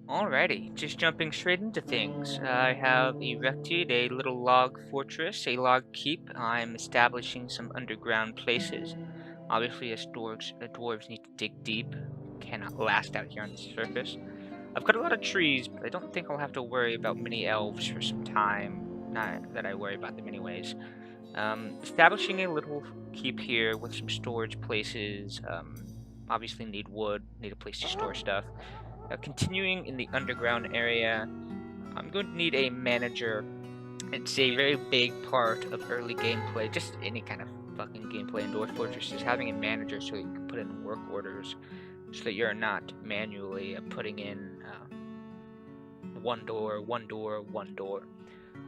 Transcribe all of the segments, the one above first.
Alrighty, just jumping straight into things. I have erected a little log fortress, a log keep. I'm establishing some underground places. Obviously, as dwarves need to dig deep. Cannot last out here on the surface. I've got a lot of trees, but I don't think I'll have to worry about mini elves for some time. Not that I worry about them anyways. Establishing a little keep here with some storage places. Obviously need wood, need a place to store stuff. Continuing in the underground area, I'm going to need a manager. It's a very big part of early gameplay, just any kind of fucking gameplay in Dwarf Fortress, is having a manager so you can put in work orders, so that you're not manually putting in one door, one door, one door.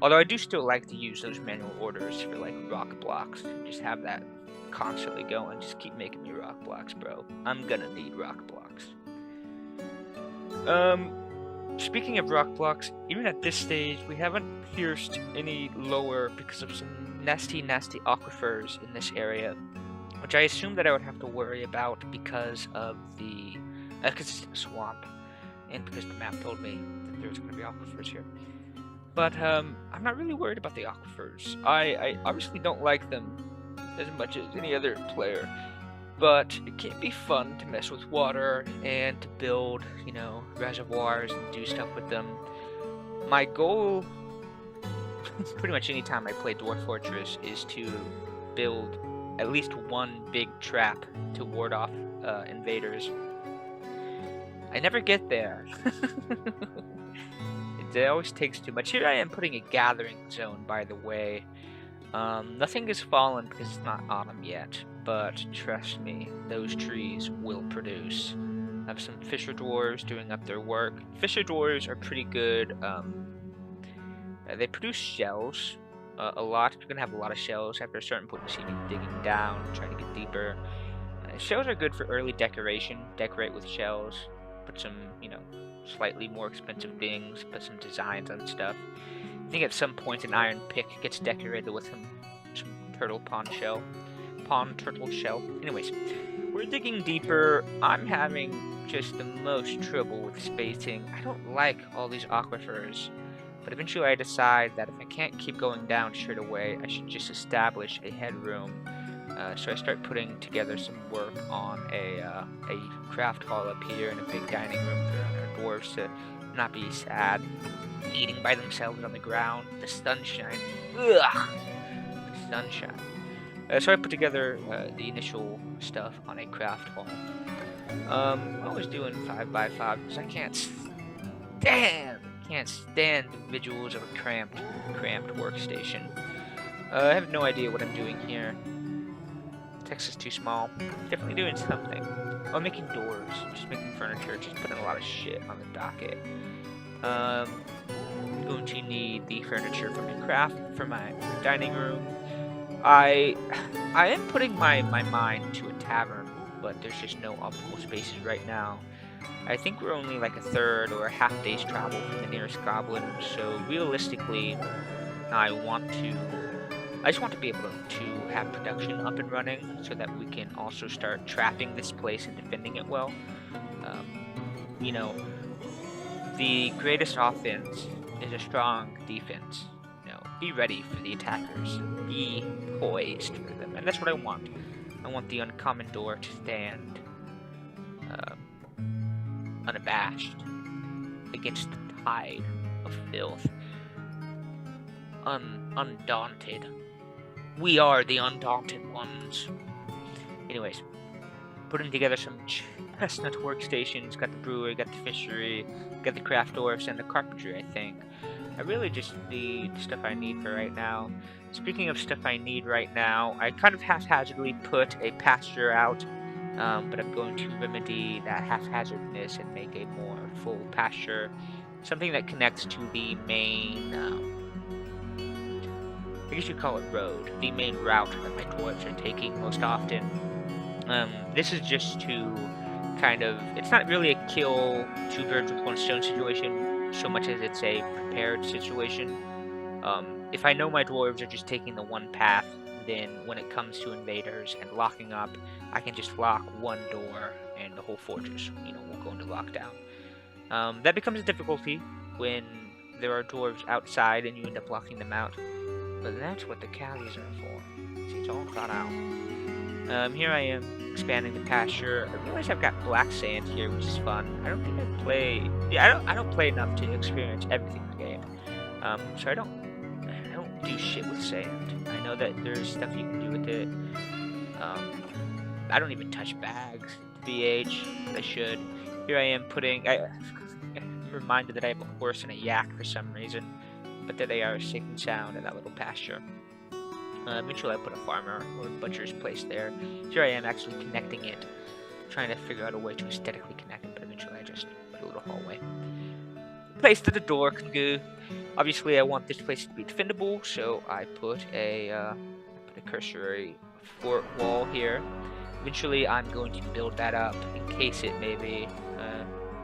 Although I do still like to use those manual orders for like rock blocks, and just have that constantly going. Just keep making me rock blocks, bro. I'm gonna need rock blocks. Speaking of rock blocks, even at this stage, we haven't pierced any lower because of some nasty aquifers in this area, which I assumed that I would have to worry about because of the because it's a swamp, and because the map told me that there's going to be aquifers here. But I'm not really worried about the aquifers. I obviously don't like them as much as any other player. But it can be fun to mess with water and to build, reservoirs and do stuff with them. My goal, pretty much any time I play Dwarf Fortress, is to build at least one big trap to ward off invaders. I never get there. It always takes too much. Here I am putting a gathering zone, by the way. Nothing has fallen because it's not autumn yet, but trust me, those trees will produce. I have some fisher dwarves doing up their work. Fisher dwarves are pretty good. They produce shells a lot. You're going to have a lot of shells. After a certain point, you see me digging down, trying to get deeper. Shells are good for early decoration. Decorate with shells. Put some, slightly more expensive things. Put some designs on stuff. I think at some point an iron pick gets decorated with some turtle pond turtle shell. Anyways, we're digging deeper. I'm having just the most trouble with spacing. I don't like all these aquifers, but eventually I decide that if I can't keep going down straight away, I should just establish a headroom. So I start putting together some work on a craft hall up here and a big dining room for our dwarves to not be sad, eating by themselves on the ground. The sunshine. Ugh! The sunshine. So I put together the initial stuff on a craft hall. I was doing 5x5 because I can't stand the visuals of a cramped workstation. I have no idea what I'm doing here. Text is too small. Definitely doing something. Oh, making doors, just making furniture, just putting a lot of shit on the docket. I'm going to need the furniture for my dining room. I am putting my mind to a tavern, but there's just no optimal spaces right now. I think we're only like a third or a half day's travel from the nearest goblin, so realistically, I just want to be able to have production up and running so that we can also start trapping this place and defending it well. You know, the greatest offense is a strong defense. Be ready for the attackers. Be poised for them. And that's what I want. I want the uncommon door to stand unabashed against the tide of filth. Undaunted. We are the undaunted ones. Anyways, putting together some chestnut workstations. Got the brewery, got the fishery, got the craft dwarfs, and the carpentry, I think. I really just need stuff I need for right now. Speaking of stuff I need right now, I kind of haphazardly put a pasture out, but I'm going to remedy that haphazardness and make a more full pasture. Something that connects to the main, I guess you'd call it road, the main route that my dwarves are taking most often. This is just to it's not really a kill two birds with one stone situation so much as it's a prepared situation. If I know my dwarves are just taking the one path, then when it comes to invaders and locking up, I can just lock one door and the whole fortress, will go into lockdown. That becomes a difficulty when there are dwarves outside and you end up blocking them out. But that's what the cavies are for. See, it's all thought out. Here I am expanding the pasture. I realize I've got black sand here, which is fun. I don't think I play. Yeah, I don't play enough to experience everything in the game. So I don't do shit with sand. I know that there's stuff you can do with it. I don't even touch bags, BH, but I should. Here I am putting. I'm reminded that I have a horse and a yak for some reason, but that they are safe and sound in that little pasture. Eventually I put a farmer or a butcher's place there. Here I am actually connecting it, trying to figure out a way to aesthetically connect it, but eventually I just put a little hallway. Place that the door can go. Obviously I want this place to be defendable, so I put a cursory fort wall here. Eventually I'm going to build that up, encase it maybe.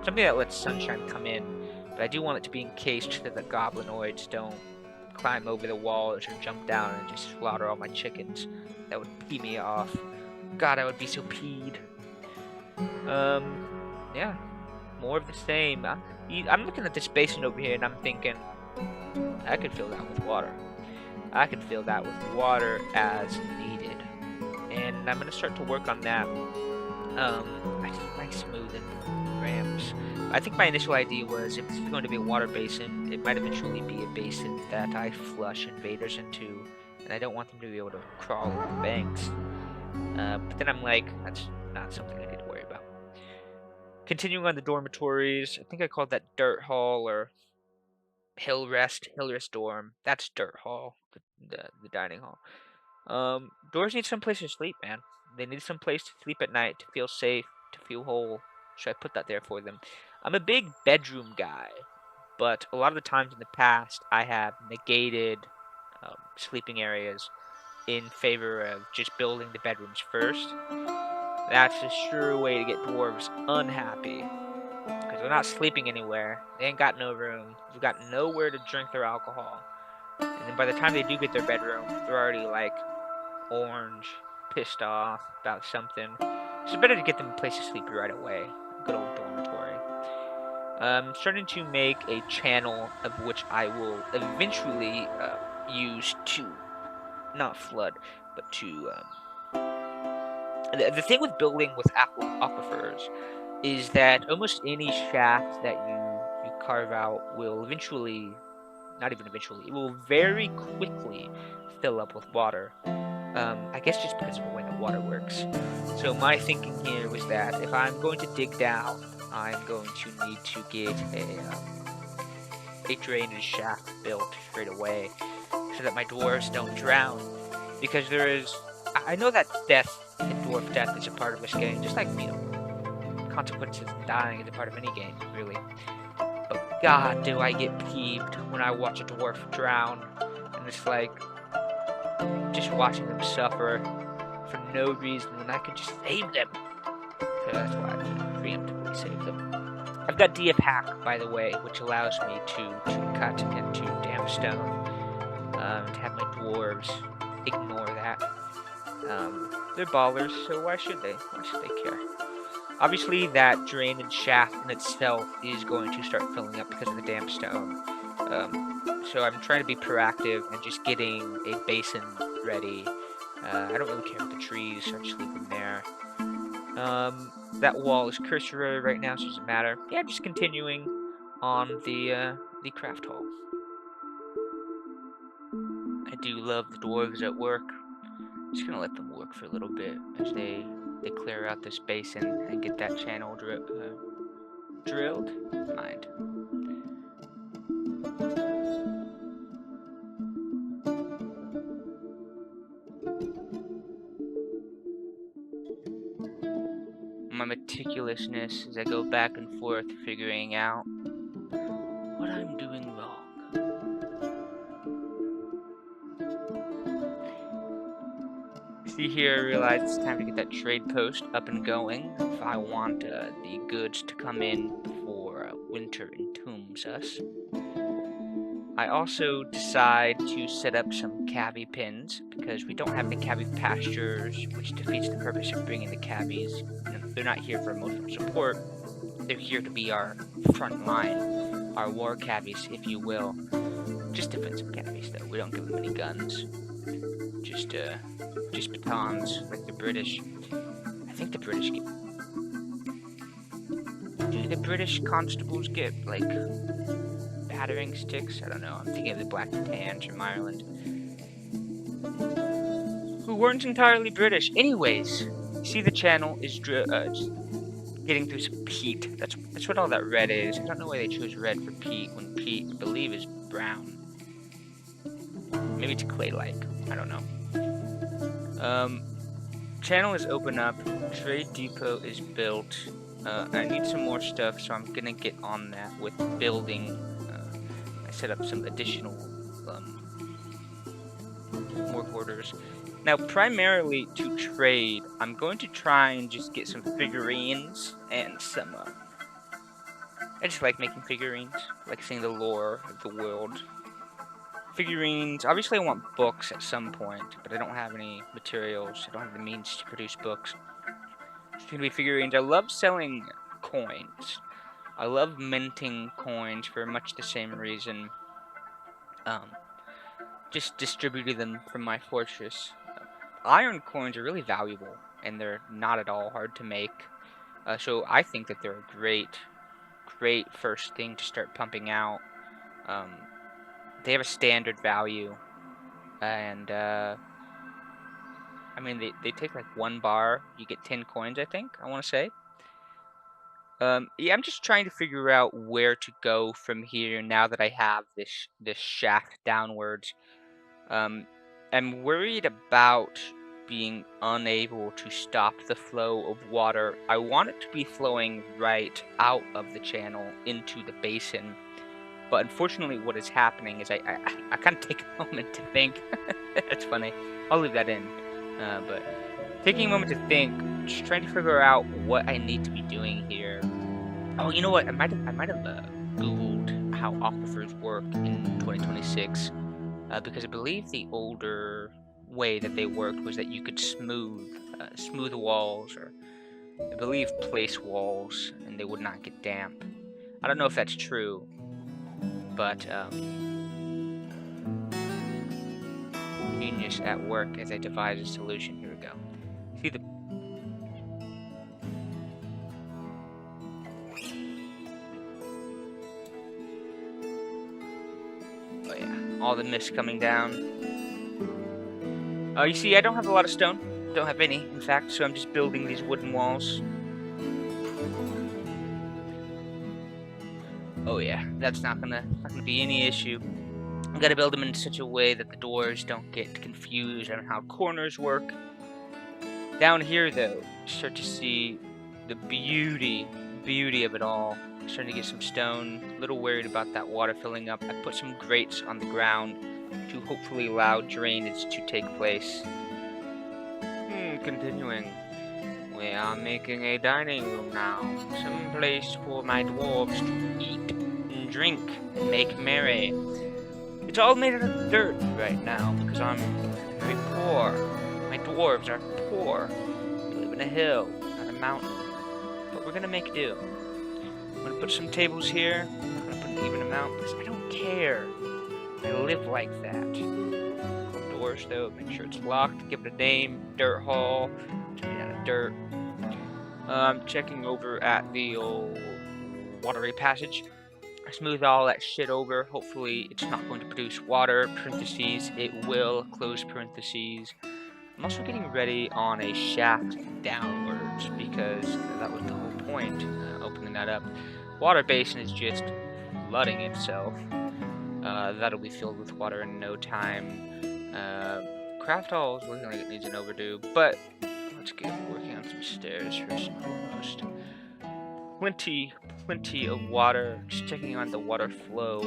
Something that lets sunshine come in, but I do want it to be encased so that the goblinoids don't climb over the walls or jump down and just slaughter all my chickens. That would pee me off. God, I would be so peed. Yeah, more of the same. I'm looking at this basin over here and I'm thinking, I could fill that with water. I could fill that with water as needed. And I'm going to start to work on that. I just like smoothing ramps. I think my initial idea was if it's going to be a water basin, it might eventually be a basin that I flush invaders into, and I don't want them to be able to crawl over the banks. But then I'm like, that's not something I need to worry about. Continuing on the dormitories, I think I called that Dirt Hall or Hill Rest Dorm. That's Dirt Hall, the dining hall. Doors need some place to sleep, man. They need some place to sleep at night, to feel safe, to feel whole. So I put that there for them. I'm a big bedroom guy, but a lot of the times in the past, I have negated sleeping areas in favor of just building the bedrooms first. That's a sure way to get dwarves unhappy, because they're not sleeping anywhere. They ain't got no room. They've got nowhere to drink their alcohol. And then by the time they do get their bedroom, they're already like orange, pissed off about something. So it's better to get them a place to sleep right away. Good old dormitory. I'm starting to make a channel of which I will eventually use to not flood, but to the thing with building with aquifers is that almost any shaft that you carve out will eventually, not even eventually, it will very quickly fill up with water. I guess just because of the way the water works. So my thinking here was that if I'm going to dig down, I'm going to need to get a drainage shaft built straight away so that my dwarves don't drown. Because there is, I know that death and dwarf death is a part of this game, just like, consequences and dying is a part of any game, really. But God, do I get peeved when I watch a dwarf drown, and it's like, just watching them suffer for no reason when I could just save them. So that's why I preemptively save them. I've got DF Hack, by the way, which allows me to cut into damp stone, to have my dwarves ignore that. They're ballers, so why should they? Why should they care? Obviously, that drainage shaft in itself is going to start filling up because of the damp stone. So I'm trying to be proactive and just getting a basin ready. I don't really care about the trees, so I just leave them there. That wall is cursory right now, so it doesn't matter. Yeah, just continuing on the craft hall. I do love the dwarves at work. Just gonna let them work for a little bit as they clear out this basin and get that channel drilled. Mind. My meticulousness as I go back and forth figuring out what I'm doing wrong. See here, I realize it's time to get that trade post up and going if I want the goods to come in before winter entombs us. I also decide to set up some cavi pins because we don't have any cavi pastures, which defeats the purpose of bringing the cavies. They're not here for emotional support. they're here to be our front line, our war cabbies, if you will. Just defensive cabbies, though. We don't give them any guns. Just batons, like the British. I think the British get... Do the British constables get, like, battering sticks? I don't know. I'm thinking of the Black Tans from Ireland, who weren't entirely British. Anyways, see, the channel is just getting through some peat. That's what all that red is. I don't know why they chose red for peat when peat, I believe, is brown. Maybe it's clay-like. I don't know. Channel is open up. Trade depot is built. I need some more stuff, so I'm gonna get on that with building. I set up some additional work orders. Now, primarily to trade, I'm going to try and just get some figurines and some. I just like making figurines, like seeing the lore of the world. Figurines. Obviously, I want books at some point, but I don't have any materials. I don't have the means to produce books. It's gonna be figurines. I love selling coins. I love minting coins for much the same reason. Just distributing them from my fortress. Iron coins are really valuable, and they're not at all hard to make. So I think that they're a great first thing to start pumping out. They have a standard value, and I mean they take like 1 bar. You get 10 coins, I think. I want to say. Yeah, I'm just trying to figure out where to go from here now that I have this shaft downwards. I'm worried about being unable to stop the flow of water. I want it to be flowing right out of the channel into the basin. But unfortunately, what is happening is I kind of take a moment to think. That's funny. I'll leave that in. But taking a moment to think, just trying to figure out what I need to be doing here. Oh, you know what? I might have Googled how aquifers work in 2026. Because I believe the older way that they worked was that you could smooth walls, or I believe place walls, and they would not get damp. I don't know if that's true, but genius at work as I devise a solution. Here we go. See the... Oh yeah, all the mist coming down. You see, I don't have a lot of stone. Don't have any, in fact, so I'm just building these wooden walls. Oh yeah, that's not gonna be any issue. I gotta build them in such a way that the doors don't get confused on how corners work. Down here, though, start to see the beauty of it all. Starting to get some stone. A little worried about that water filling up. I put some grates on the ground to hopefully allow drainage to take place. Continuing. We are making a dining room now. Some place for my dwarves to eat and drink and make merry. It's all made out of dirt right now because I'm very poor. My dwarves are poor. They live in a hill, not a mountain. But we're gonna make do. I'm gonna put some tables here. I'm not gonna put an even amount because I don't care. I live like that. Doors though, make sure it's locked. Give it a name. Dirt hall. It's made out of dirt. I'm checking over at the old watery passage. I smooth all that shit over. Hopefully it's not going to produce water. Parentheses. It will. Close parentheses. I'm also getting ready on a shaft downwards because that was the whole point. Opening that up. Water basin is just flooding itself. That'll be filled with water in no time. Craft hall is looking like it needs an overdue, but let's get working on some stairs first and foremost. Plenty of water. Just checking on the water flow.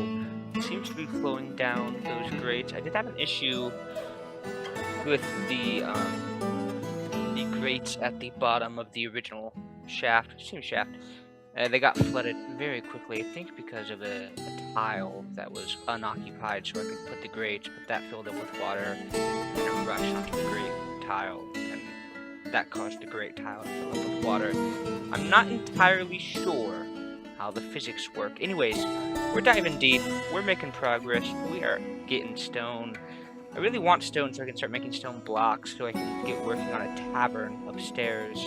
It seems to be flowing down those grates. I did have an issue with the grates at the bottom of the original shaft, steam shaft. They got flooded very quickly, I think because of a tile that was unoccupied, so I could put the grates, but that filled up with water and it rushed onto the grate tile, and that caused the great tile to fill up with water. I'm not entirely sure how the physics work. Anyways, we're diving deep. We're making progress. We are getting stone. I really want stone so I can start making stone blocks so I can get working on a tavern upstairs.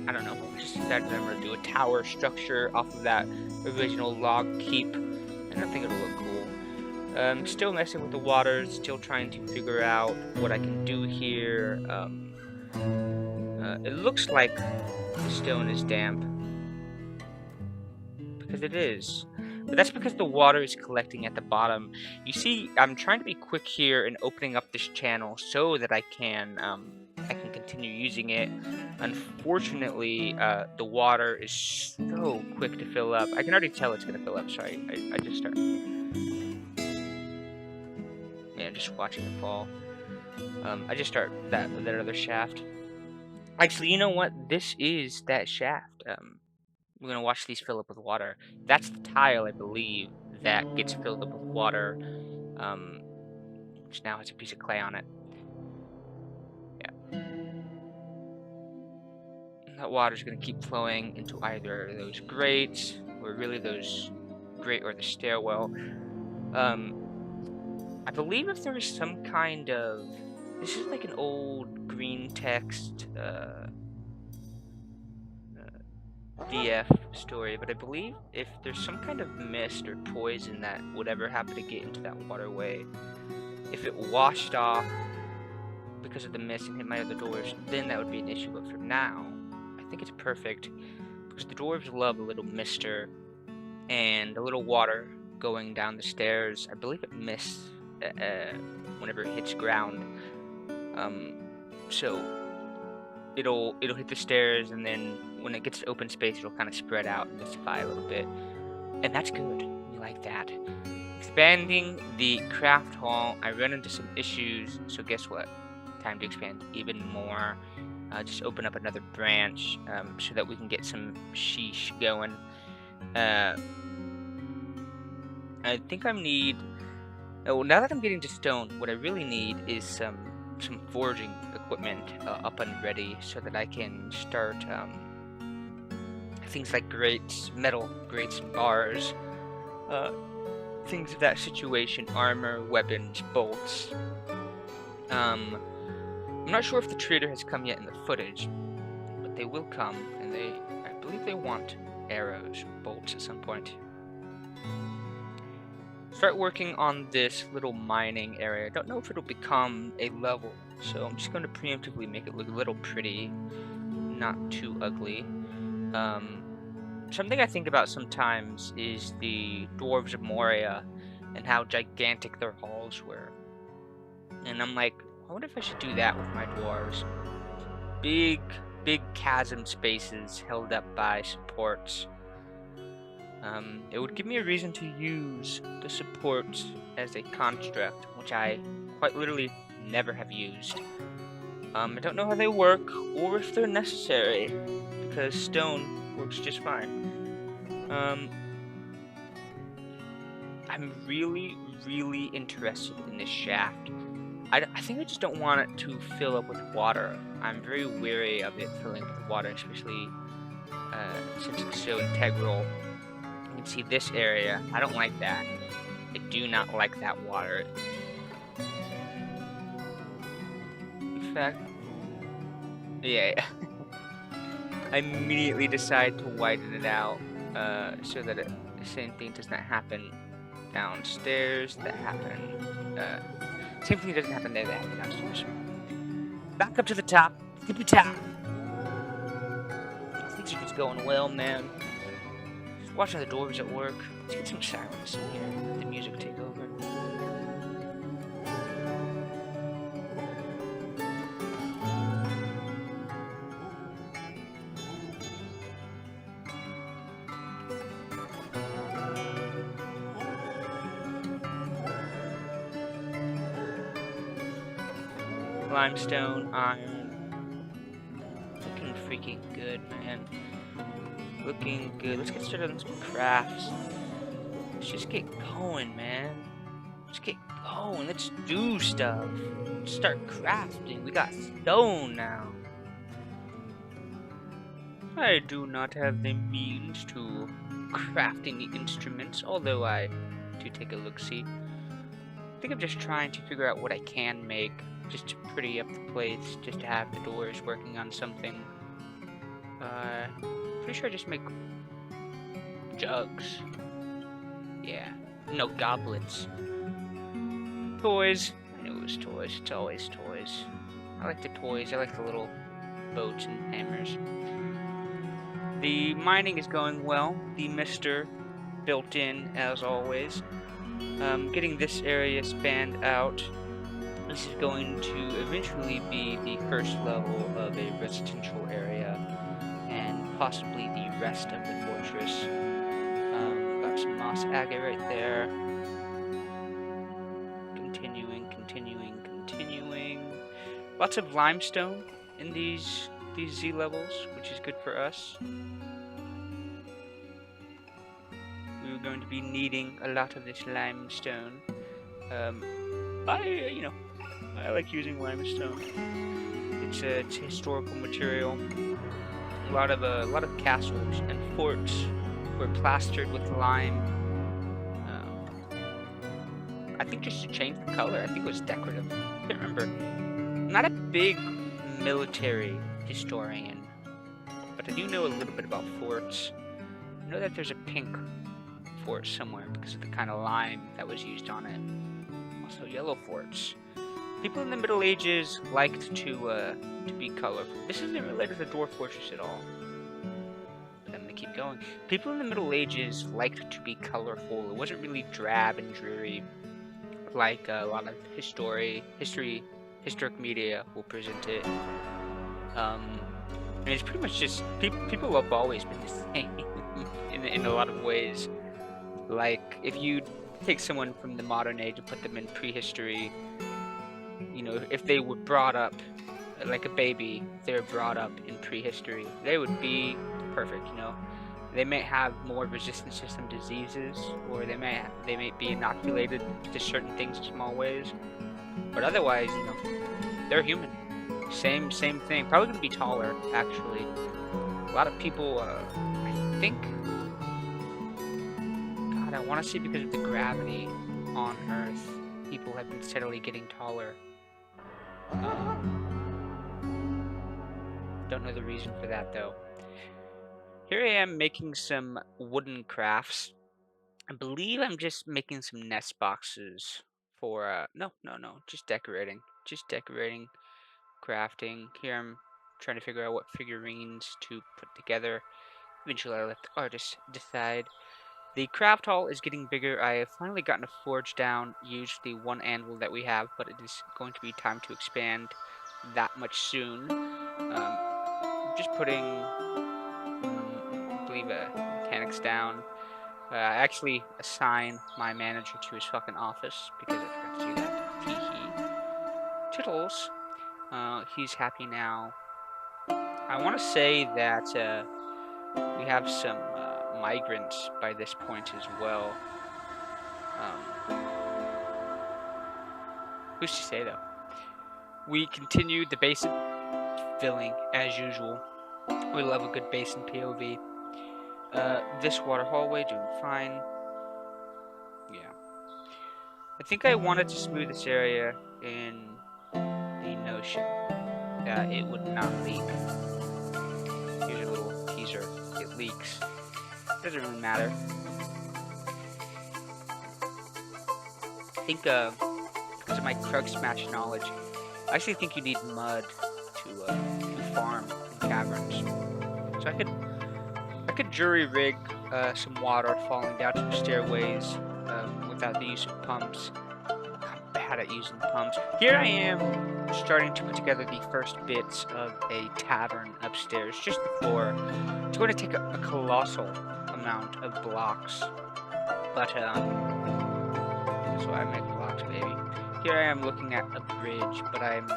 I don't know. I just decided I'm going to do a tower structure off of that original log keep. I don't think it'll look cool. Still messing with the water. Still trying to figure out what I can do here. It looks like the stone is damp. Because it is. But that's because the water is collecting at the bottom. You see, I'm trying to be quick here and opening up this channel so that I can continue using it. Unfortunately, the water is so quick to fill up. I can already tell it's going to fill up, so I just start... Yeah, just watching it fall. I just start that other shaft. Actually, you know what? This is that shaft. We're going to watch these fill up with water. That's the tile, I believe, that gets filled up with water, which now has a piece of clay on it. Yeah. And that water's going to keep flowing into either those grates, or really those grate or the stairwell. I believe if there was some kind of... This is like an old green text, DF story, but I believe if there's some kind of mist or poison that would ever happen to get into that waterway, if it washed off because of the mist and hit my other doors, then that would be an issue. But for now, I think it's perfect because the dwarves love a little mister and a little water going down the stairs. I believe it mists whenever it hits ground. So it'll hit the stairs, and then when it gets to open space, it'll kind of spread out and mistify a little bit. And that's good. We like that. Expanding the craft hall, I ran into some issues, so guess what? Time to expand even more. Just open up another branch so that we can get some sheesh going. I think I need... Oh, now that I'm getting to stone, what I really need is some forging equipment up and ready so that I can start things like grates, metal grates, bars, things of that situation, armor, weapons, bolts. I'm not sure if the trader has come yet in the footage, but they will come, and I believe they want arrows, bolts at some point. Start working on this little mining area. I don't know if it'll become a level, so I'm just going to preemptively make it look a little pretty, not too ugly. Something I think about sometimes is the Dwarves of Moria and how gigantic their halls were. And I'm like, I wonder if I should do that with my dwarves. Big chasm spaces held up by supports. It would give me a reason to use the supports as a construct, which I quite literally never have used. I don't know how they work or if they're necessary, because stone works just fine. I'm really interested in this shaft. I think I just don't want it to fill up with water. I'm very wary of it filling up with water, especially since it's so integral. You can see this area. I don't like that. I do not like that water. In fact, yeah. I immediately decide to widen it out so that the same thing does not happen downstairs. Same thing doesn't happen there. That happens downstairs. Back up to the top. Tippy top. Things are just going well, man. Just watching the dwarves at work. Let's get some silence in here. Let the music take over. Limestone, iron. Looking freaking good, man. Looking good. Let's get started on some crafts. Let's just get going, man. Let's get going. Let's do stuff. Let's start crafting. We got stone now. I do not have the means to craft any instruments, although I do take a look-see. I think I'm just trying to figure out what I can make, just to pretty up the place, just to have the doors working on something. Pretty sure I just make jugs. Yeah. No, goblets. Toys. I knew it was toys. It's always toys. I like the toys. I like the little boats and hammers. The mining is going well. The mister built in, as always. Getting this area spanned out. This is going to eventually be the first level of a residential area, and possibly the rest of the fortress. Got some moss agate right there. Continuing. Lots of limestone in these Z levels, which is good for us. We're going to be needing a lot of this limestone. I like using limestone. It's a historical material. A lot of castles and forts were plastered with lime. I think just to change the color. I think it was decorative. I can't remember. I'm not a big military historian, but I do know a little bit about forts. I know that there's a pink fort somewhere because of the kind of lime that was used on it. Also, yellow forts. People in the Middle Ages liked to be colorful. This isn't related to the Dwarf Fortress at all. But I'm gonna keep going. People in the Middle Ages liked to be colorful. It wasn't really drab and dreary, like a lot of historic media will present it. And it's pretty much just people have always been the same in a lot of ways. Like if you take someone from the modern age and put them in prehistory, you know, if they were brought up like a baby, if they were brought up in prehistory, they would be perfect, you know. They may have more resistance to some diseases, or they may be inoculated to certain things in small ways. But otherwise, you know, they're human. Same thing. Probably gonna be taller, actually. A lot of people, I think. God, I want to say because of the gravity on Earth, people have been steadily getting taller. Don't know the reason for that though. Here I am making some wooden crafts. I believe I'm just making some nest boxes for, no, just decorating. Just decorating, crafting. Here I'm trying to figure out what figurines to put together. Eventually I'll let the artist decide. The craft hall is getting bigger. I have finally gotten a forge down, used the one anvil that we have, but it is going to be time to expand that much soon. Just putting, I believe, mechanics down. I actually assign my manager to his fucking office because I forgot to do that. Hee. Tittles. He's happy now. I want to say that we have some migrants by this point as well. Who's to say though? We continued the basin filling as usual. We love a good basin POV. This water hallway doing fine. Yeah. I think I wanted to smooth this area in the notion that it would not leak. Here's a little teaser. It leaks. Doesn't really matter. I think because of my Krug Smash knowledge, I actually think you need mud to farm in caverns. So I could jury rig some water falling down some stairways without the use of pumps. I'm bad at using pumps. Here I am starting to put together the first bits of a tavern upstairs, just the floor. It's going to take a colossal amount of blocks, but so I make blocks, baby. Here I am looking at a bridge, but I'm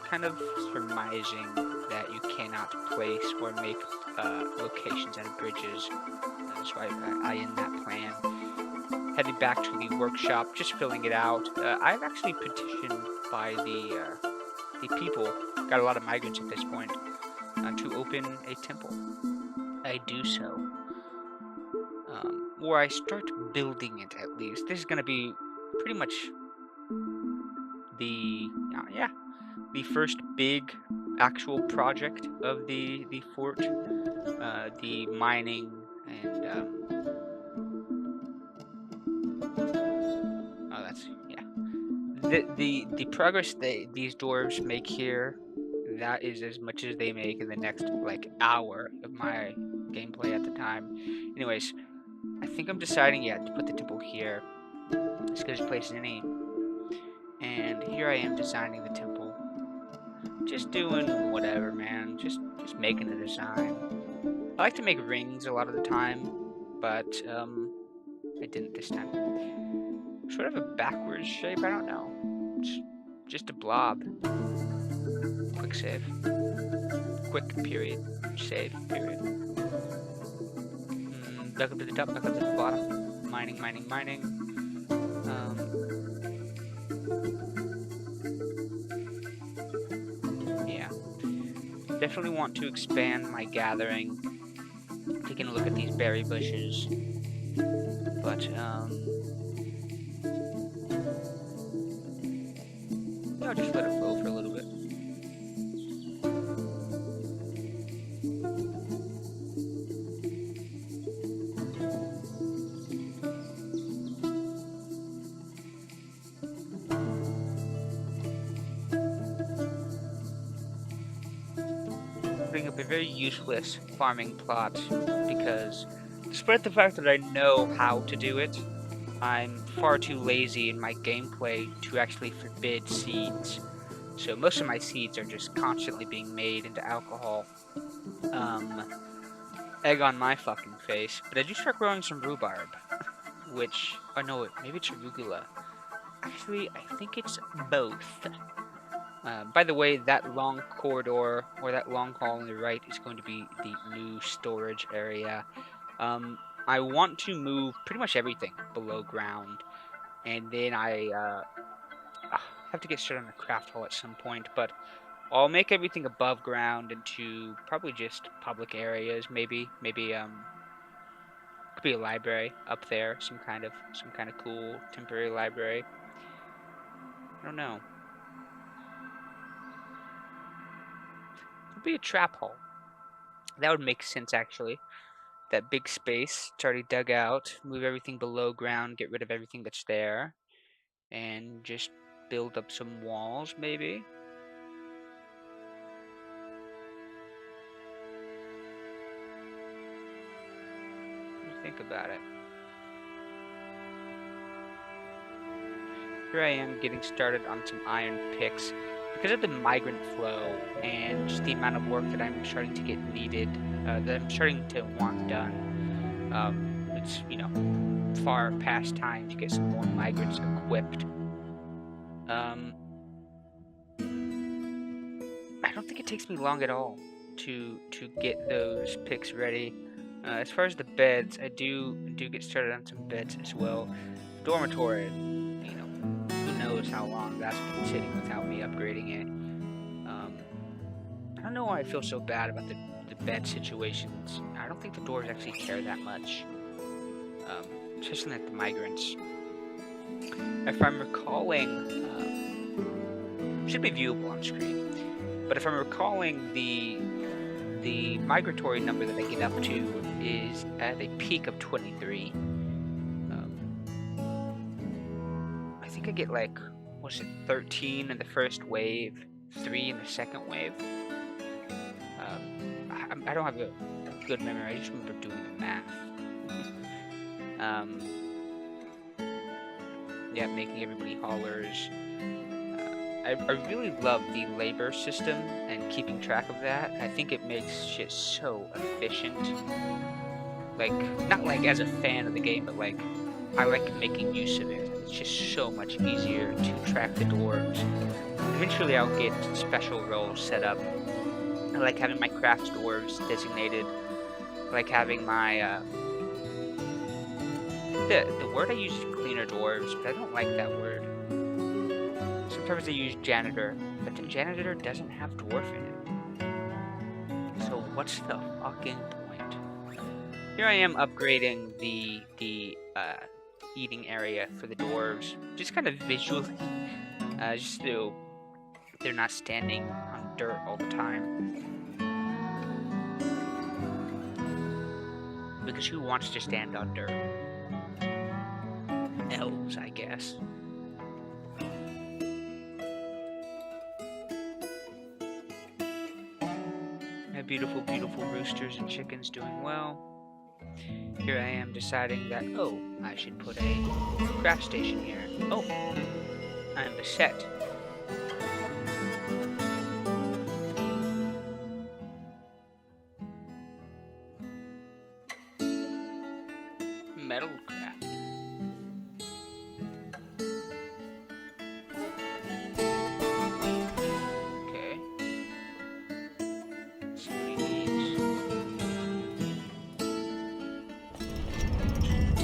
kind of surmising that you cannot place or make locations out of bridges. So I end that plan. Heading back to the workshop, just filling it out. I've actually petitioned by the people, got a lot of migrants at this point, to open a temple. I do so. Or I start building it at least. This is gonna be pretty much the the first big actual project of the fort, the mining and oh, that's yeah. The progress these dwarves make here, that is as much as they make in the next like hour of my gameplay at the time. Anyways, I think I'm deciding to put the temple here. It's good as place any. And here I am designing the temple. Just doing whatever, man. Just making a design. I like to make rings a lot of the time, but I didn't this time. Sort of a backwards shape, I don't know. It's just a blob. Quick save. Quick period. Save period. Back up to the top, back up to the bottom. Mining. Yeah. Definitely want to expand my gathering. Taking a look at these berry bushes. But, I'll just let it flow for a little bit. Putting up a very useless farming plot because despite the fact that I know how to do it, I'm far too lazy in my gameplay to actually forbid seeds. So most of my seeds are just constantly being made into alcohol. Egg on my fucking face. But I do start growing some rhubarb. Which, oh no, maybe it's arugula. Actually, I think it's both. By the way, that long corridor, or that long hall on the right, is going to be the new storage area. I want to move pretty much everything below ground, and then I have to get started on a craft hall at some point, but I'll make everything above ground into probably just public areas, maybe could be a library up there, some kind of cool temporary library. I don't know. Could be a trap hall. That would make sense actually. That big space, it's already dug out, move everything below ground, get rid of everything that's there, and just build up some walls, maybe? What do you think about it? Here I am getting started on some iron picks. Because of the migrant flow and just the amount of work that I'm starting to get needed, that I'm starting to want done, it's, you know, far past time to get some more migrants equipped. I don't think it takes me long at all to get those picks ready. As far as the beds, I do get started on some beds as well. Dormitory, you know, who knows how long that's been sitting without me upgrading it. I don't know why I feel so bad about the bed situations. I don't think the dwarves actually care that much. Especially like the migrants. If I'm recalling, should be viewable on screen, but if I'm recalling, the migratory number that I get up to is at a peak of 23. I think I get like, what's it, 13 in the first wave, 3 in the second wave. I don't have a good memory, I just remember doing the math. Yeah, making everybody haulers. I really love the labor system and keeping track of that. I think it makes shit so efficient. Like, not like as a fan of the game, but like, I like making use of it. It's just so much easier to track the dwarves. Eventually I'll get special roles set up. I like having my craft dwarves designated. I like having my, the word I use is cleaner dwarves, but I don't like that word. Sometimes I use janitor, but the janitor doesn't have dwarf in it. So what's the fucking point? Here I am upgrading the eating area for the dwarves, just kind of visually, just so they're not standing on dirt all the time. Because who wants to stand on dirt? Elves, I guess. My beautiful, beautiful roosters and chickens doing well. Here I am deciding that, oh, I should put a craft station here. Oh, I'm beset. Metal craft. Okay. See what he needs.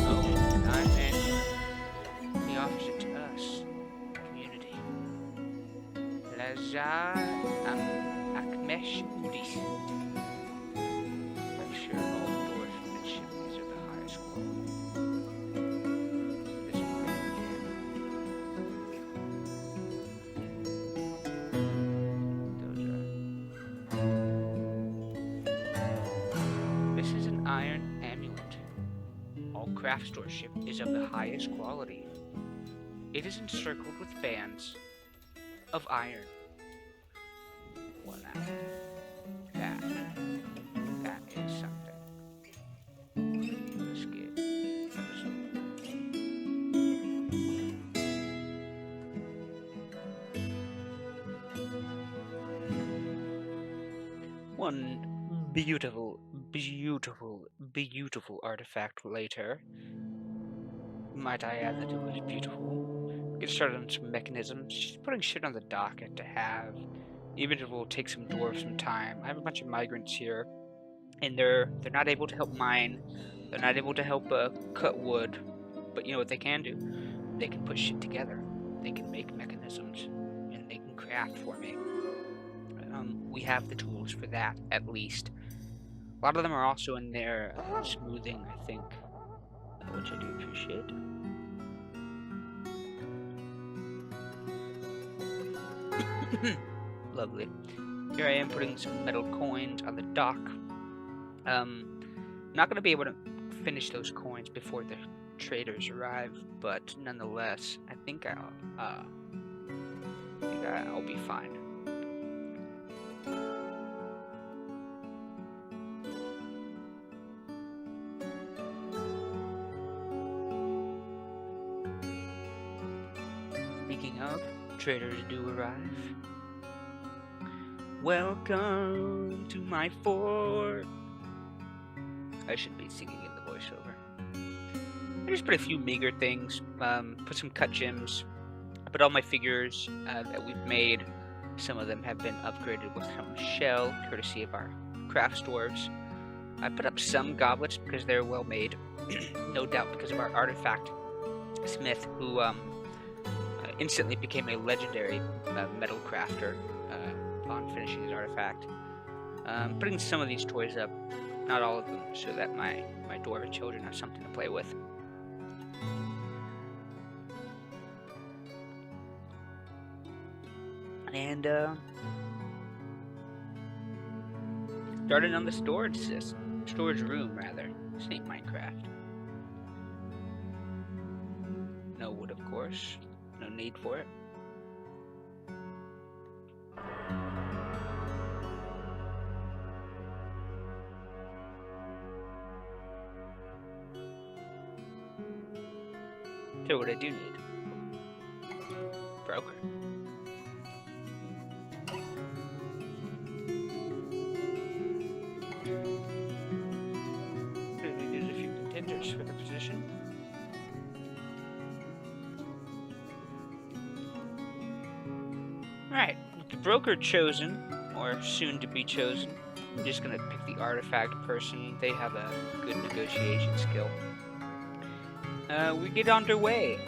Oh, and he offers it to us. Community. Lazar Akmesh Udis. I'm sure all dwarfmanship is of the highest quality. This one right here. This is an iron amulet. All craft storemanship is of the highest quality. It is encircled with bands of iron. Well, now, that is something. Let's get those. One beautiful, beautiful, beautiful artifact later. Might I add that it was beautiful? Get started on some mechanisms. Just putting shit on the docket to have. Even if it will take some dwarves some time. I have a bunch of migrants here, and they're not able to help mine. They're not able to help cut wood. But you know what they can do? They can put shit together. They can make mechanisms, and they can craft for me. We have the tools for that, at least. A lot of them are also in there smoothing, I think, which I do appreciate. Lovely. Here I am putting some metal coins on the dock. Not going to be able to finish those coins before the traders arrive, but nonetheless, I think I'll be fine. Speaking of, traders do arrive. Welcome to my fort. I should be singing in the voiceover. I just put a few meager things, put some cut gems. I put all my figures that we've made. Some of them have been upgraded with some shell, courtesy of our craft dwarves. I put up some goblets because they're well made, no doubt because of our artifact smith, who instantly became a legendary metal crafter upon finishing his artifact. Putting some of these toys up, not all of them, so that my dwarven children have something to play with. And starting on the storage room rather. This ain't Minecraft. No wood, of course. No need for it. So what I do need? Broker. There's a few contenders for the position. Alright, with the broker chosen, or soon to be chosen, I'm just gonna pick the artifact person. They have a good negotiation skill. We get underway.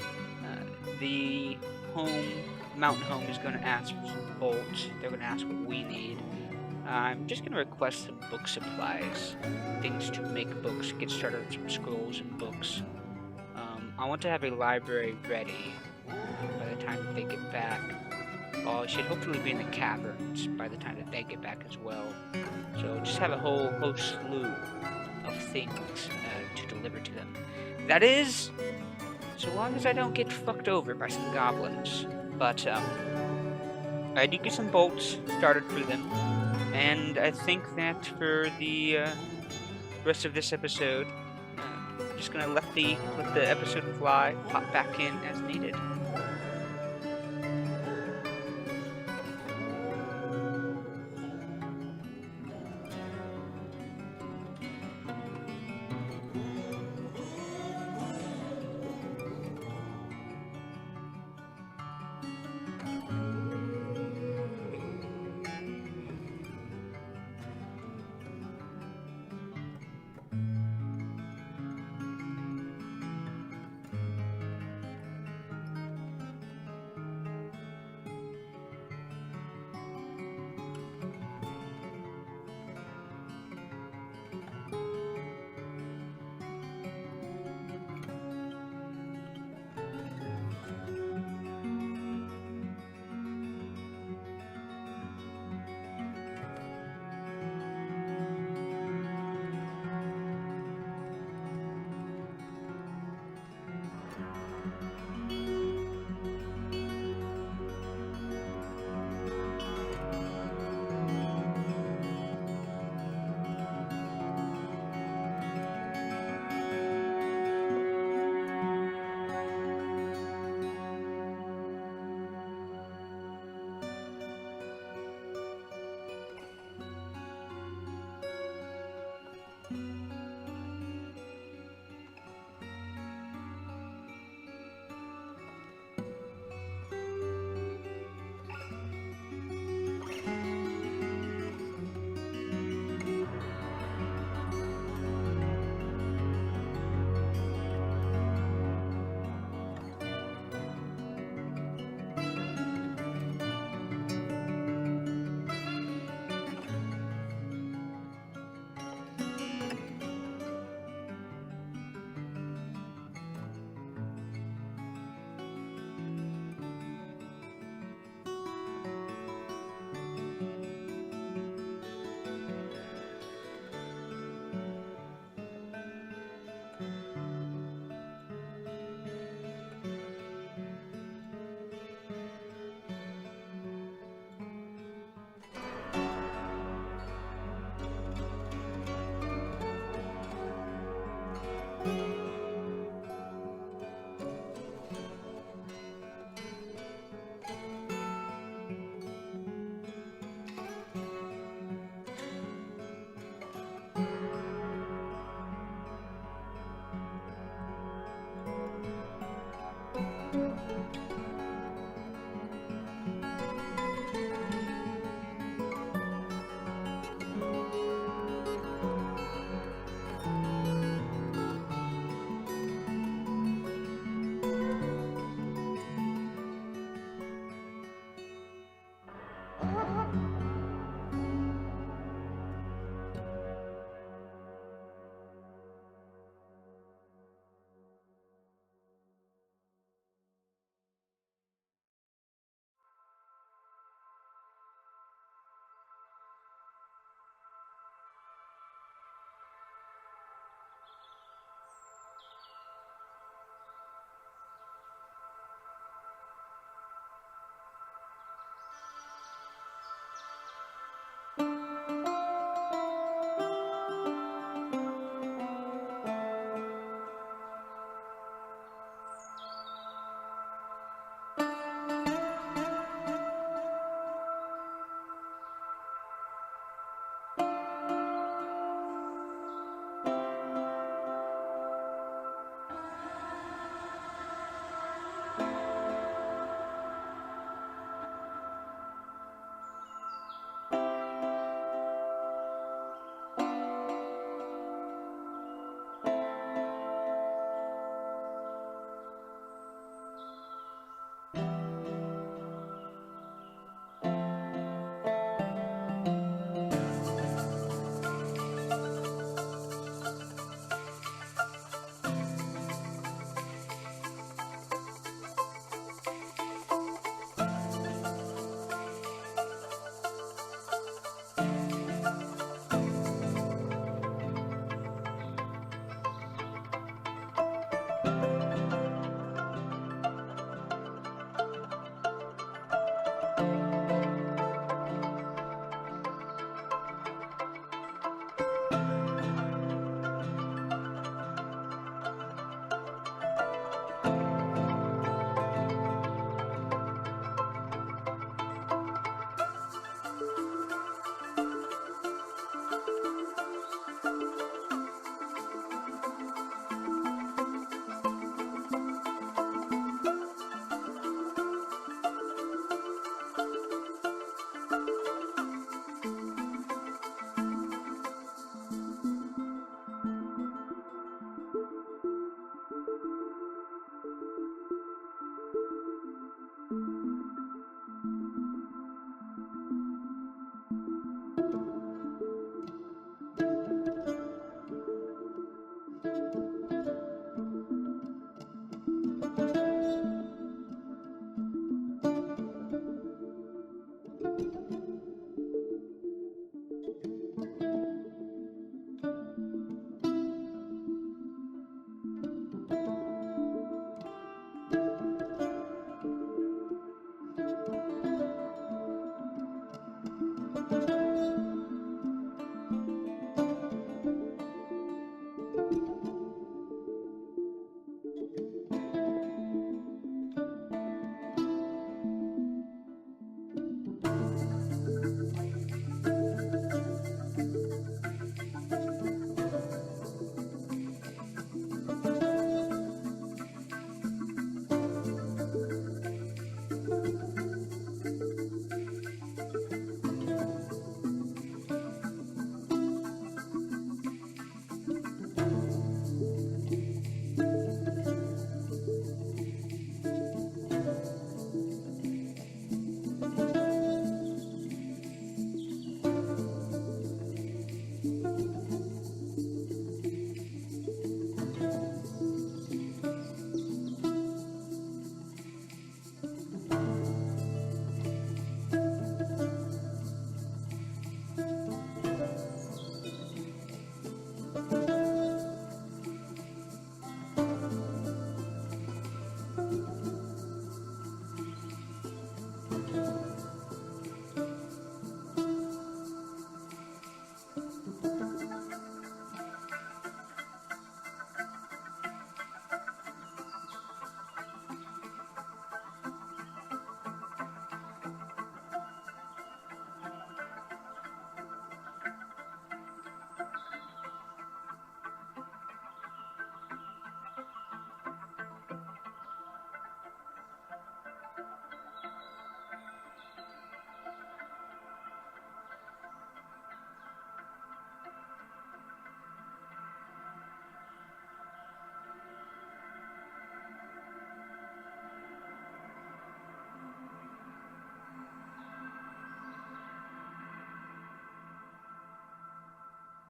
The Mountainhome is going to ask for some bolts. They're going to ask what we need. I'm just gonna request some book supplies, things to make books, get started on some scrolls and books. I want to have a library ready by the time that they get back. Well, it should hopefully be in the caverns by the time that they get back as well. So just have a whole slew of things to deliver to them. That is, so long as I don't get fucked over by some goblins. But I did get some bolts started for them, and I think that for the rest of this episode, I'm just gonna let the episode fly, pop back in as needed.